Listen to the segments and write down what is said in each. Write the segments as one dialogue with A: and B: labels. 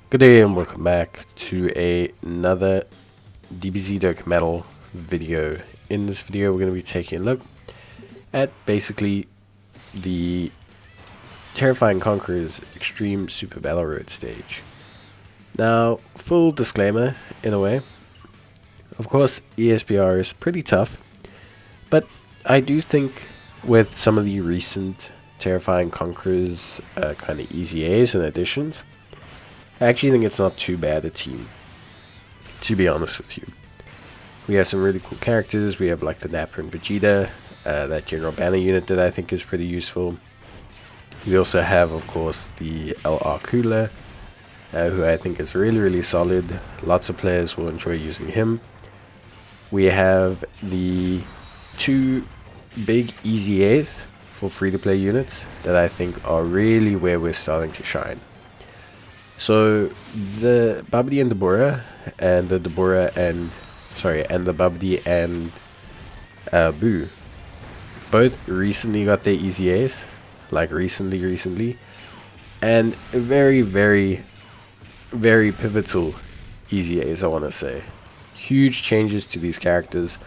A: Good day and welcome back to another DBZ Dokkan Metal video. In this video we're going to be taking a look at basically the Terrifying Conquerors Extreme Super Battle Road stage. Now, full disclaimer in a way, of course Esbr is pretty tough, but I do think with some of the recent Terrifying Conquerors kind of easy A's and additions, I actually think it's not too bad a team, to be honest with you. We have some really cool characters. We have like the Napper and Vegeta, that general banner unit that I think is pretty useful. We also have, of course, the LR Cooler, who I think is really solid. Lots of players will enjoy using him. We have the two big easy A's for free-to-play units that I think are really where we're starting to shine. So the Babidi and Deborah and the Babidi and Boo both recently got their easy A's, like recently, and very pivotal easy A's, I want to say. Huge changes to these characters.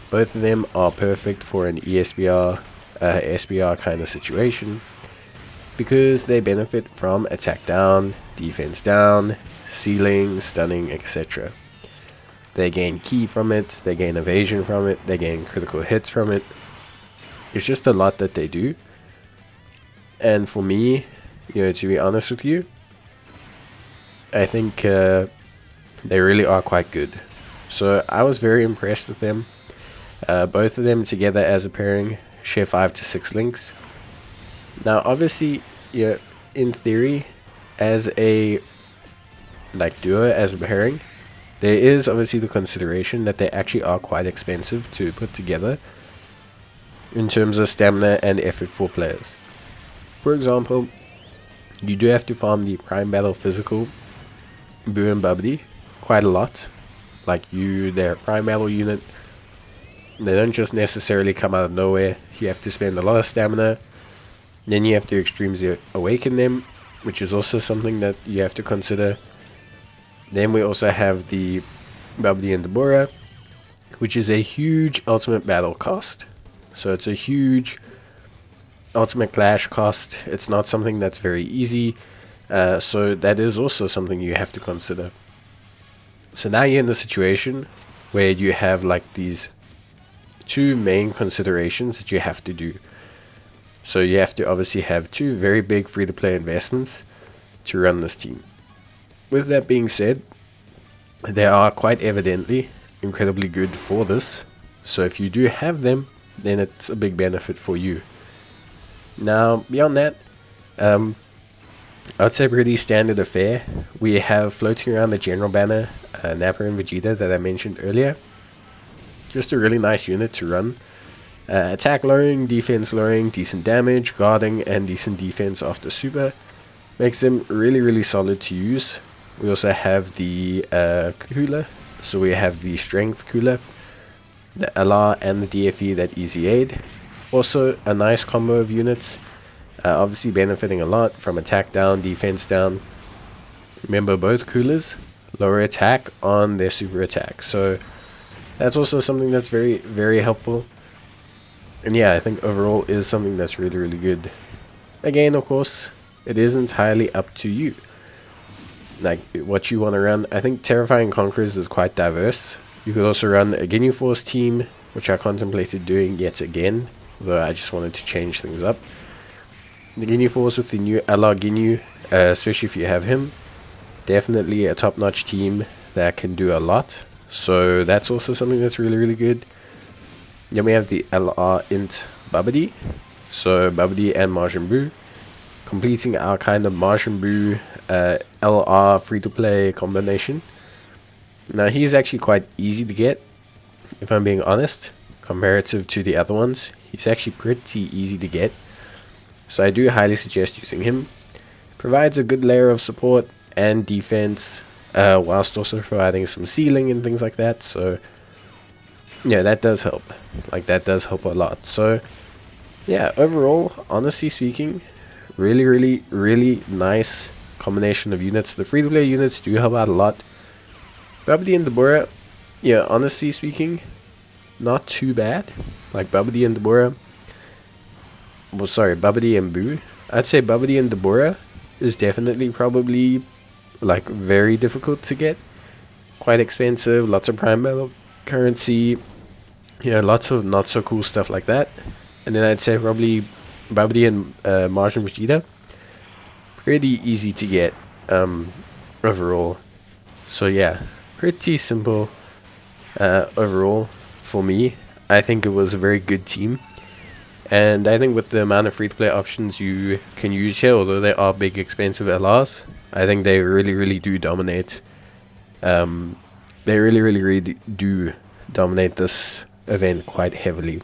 A: Both of them are perfect for an SBR kind of situation, because they benefit from attack down, defense down, sealing, stunning, etc. They gain ki from it, they gain evasion from it, they gain critical hits from it. It's just a lot that they do. And for me, to be honest with you, I think they really are quite good. So I was very impressed with them. Both of them together as a pairing share 5 to 6 links. Now, obviously, in theory, as a duo, as a pairing, there is obviously the consideration that they actually are quite expensive to put together in terms of stamina and effort for players. For example, you do have to farm the Prime Battle Physical Boo and Babidi quite a lot. Like their Prime Battle unit, they don't just necessarily come out of nowhere. You have to spend a lot of stamina. Then you have to extremely awaken them, which is also something that you have to consider. Then we also have the Babidi and Deborah, which is a huge ultimate battle cost. So it's a huge ultimate clash cost. It's not something that's very easy. So that is also something you have to consider. So now you're in the situation where you have like these two main considerations that you have to do. So you have to obviously have two very big free-to-play investments to run this team. With that being said, they are quite evidently incredibly good for this. So if you do have them, then it's a big benefit for you. Now, beyond that, I would say pretty standard affair. We have floating around the general banner, Napper and Vegeta that I mentioned earlier. Just a really nice unit to run. Attack lowering, defense lowering, decent damage, guarding, and decent defense after super. Makes them really solid to use. We also have the cooler. So we have the strength cooler, the LR, and the DFE that easy aid. Also a nice combo of units. Obviously benefiting a lot from attack down, defense down. Remember, both coolers lower attack on their super attack. So that's also something that's very helpful. And yeah, I think overall is something that's really good. Again, of course, it is entirely up to you, like what you want to run. I think Terrifying Conquerors is quite diverse. You could also run a Ginyu Force team, which I contemplated doing yet again, though I just wanted to change things up. The Ginyu Force with the new LR Ginyu, especially if you have him, definitely a top-notch team that can do a lot. So that's also something that's really good. Then we have the LR Int Babidi. So Babidi and Majin Buu, completing our kind of Majin Buu LR free-to-play combination. Now he's actually quite easy to get, if I'm being honest, comparative to the other ones. He's actually pretty easy to get. So I do highly suggest using him. Provides a good layer of support and defense, whilst also providing some sealing and things like that. So yeah, that does help. That does help a lot. So yeah, overall, honestly speaking, really nice combination of units. The free-to-play units do help out a lot. Babidi and Deborah, yeah, honestly speaking, not too bad. Like Babidi and Deborah, well, sorry, Babidi and Boo. I'd say Babidi and Deborah is definitely probably like very difficult to get. Quite expensive, lots of prime metal currency, lots of not so cool stuff like that. And then I'd say probably Babidi and Mars and Vegeta, pretty easy to get overall. So yeah, pretty simple overall for me. I think it was a very good team. And I think with the amount of free-to-play options you can use here, although they are big, expensive LRs, I think they really do dominate. They really do dominate this event quite heavily,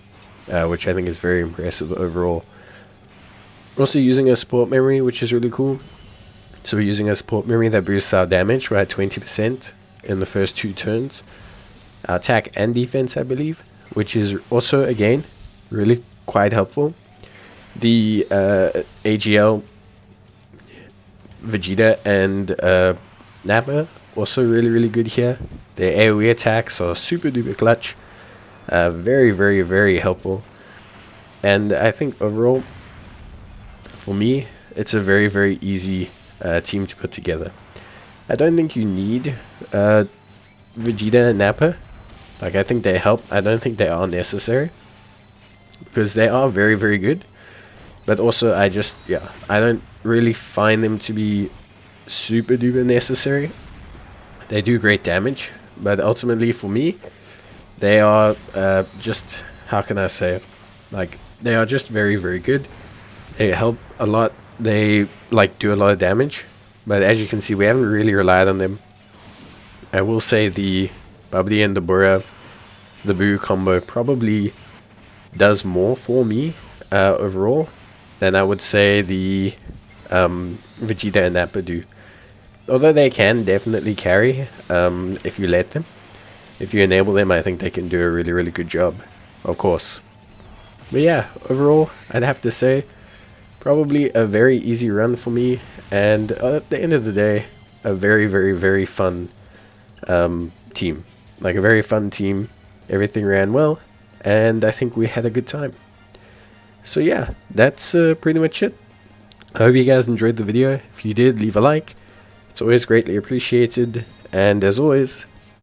A: which I think is very impressive overall. Also using a support memory, which is really cool. So we're using a support memory that boosts our damage by 20% in the first 2 turns. Our attack and defense, I believe, which is also, again, really quite helpful. The AGL, Vegeta, and Nappa also really good here. Their AoE attacks are super duper clutch. Very helpful. And I think overall, for me, it's a very easy team to put together. I don't think you need Vegeta and Nappa. Like, I think they help. I don't think they are necessary, because they are very good. But also, I don't really find them to be super duper necessary. They do great damage, but ultimately for me, they are just, how can I say it? Like, they are just very good. They help a lot. They like do a lot of damage, but as you can see, we haven't really relied on them. I will say the Babidi and Deborah, the Boo combo probably does more for me overall than I would say the Vegeta and Nappa do. Although they can definitely carry if you let them. If you enable them, I think they can do a really good job, of course. But yeah, overall, I'd have to say probably a very easy run for me, and at the end of the day, a very fun team. Like a very fun team. Everything ran well, and I think we had a good time. So yeah, that's pretty much it. I hope you guys enjoyed the video. If you did, leave a like. It's always greatly appreciated. And as always,